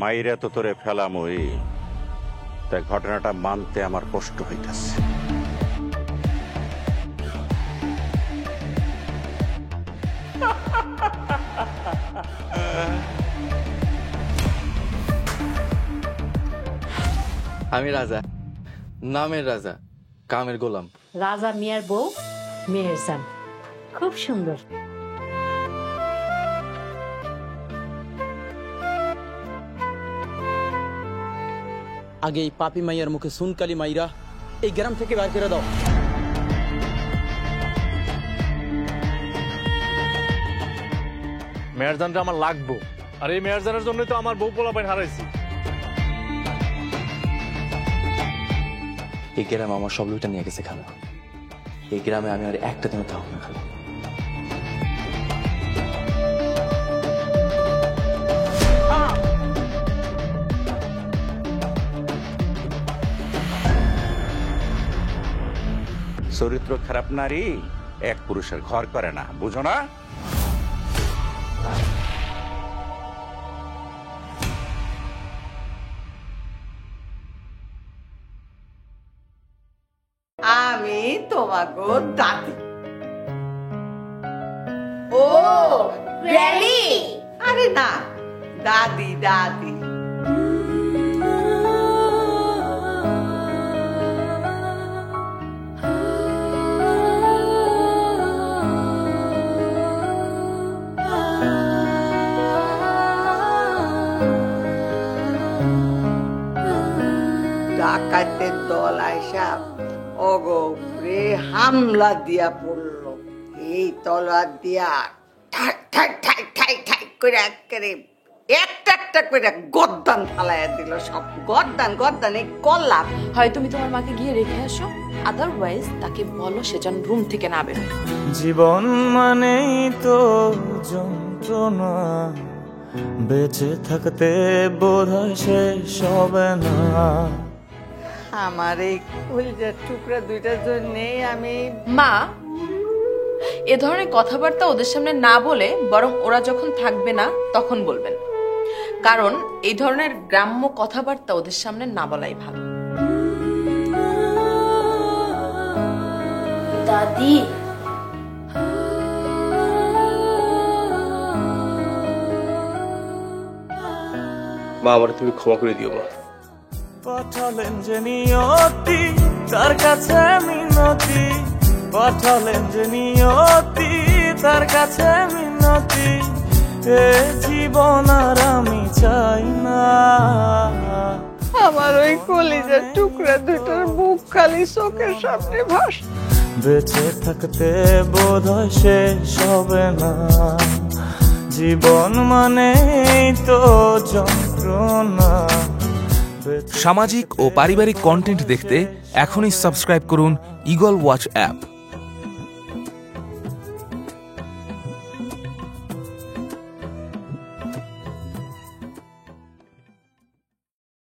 মাইরা তো তোরে ফেলামই, তাই ঘটনাটা মানতে আমার কষ্ট হইতেছে। আমি রাজা, নামের রাজা, কামের গোলাম। রাজা মিয়ার বউ মেহেরজান, খুব সুন্দর। আগে এই পাপি মাইয়ার মুখে সুনকালি মাইরা এই গ্রাম থেকে বের করে দাও। মেহেরজানটা আমার লাগবো, আর এই মেহেরজানের জন্য তো আমার বউ পোলাপাইন হারাইছি। এই গ্রামে আমার সব লুইটা নিয়ে গেছে খালা। এই গ্রামে আমি আর একটা দিনও থাকবো না খালা। চরিত্র খারাপ নারী এক পুরুষের ঘর করে না, বুঝো না? আমি তোমাকে দাদি। ও গ্র্যানি? আরে না, দাদি দাদি। ডাকাতের দল আইসা অগরে হামলা দিয়া পড়লো। এই তলোয়ার দিয়া ঠাক ঠাক ঠাক ঠাক ঠাক করে একেবারে একটা একটা করে গর্দান ফালাইয়া দিল। সব গর্দান গর্দান এই কল্লা। হয় তুমি তোমার মাকে গিয়ে রেখে আসো, আদারওয়াইজ তাকে বলো সে যেন রুম থেকে না বের হয়। জীবন মানেই তো যন্ত্রণা, বেঁচে থাকতে বোধহয় শেষ হবে না। আমার এই কলিজার টুকরা দুইটার জন্যে আমি মা এ ধরনের কথাবার্তা ওদের সামনে না বলে বরং ওরা যখন থাকবে না তখন বলবেন, কারণ এই ধরনের গ্রাম্য কথাবার্তা ওদের সামনে না বলাই ভালো। দাদি, মা আমার তুমি ক্ষমা করে দিও মা। পাঠালেন যে নিয়তি তার কাছে মিনতি, পাঠালেন যে নিয়তি তার কাছে মিনতি। এ জীবন আর আমি চাই না। আমার ওই কলিজার টুকরা দুটার মুখ খালি চোখের সামনে ভাস। বেঁচে থাকতে বোধহয় শেষ হবে না। জীবন মানেই তো যন্ত্রণা। সামাজিক ও পারিবারিক কন্টেন্ট দেখতে এখনই সাবস্ক্রাইব করুন ঈগল ওয়াচ অ্যাপ।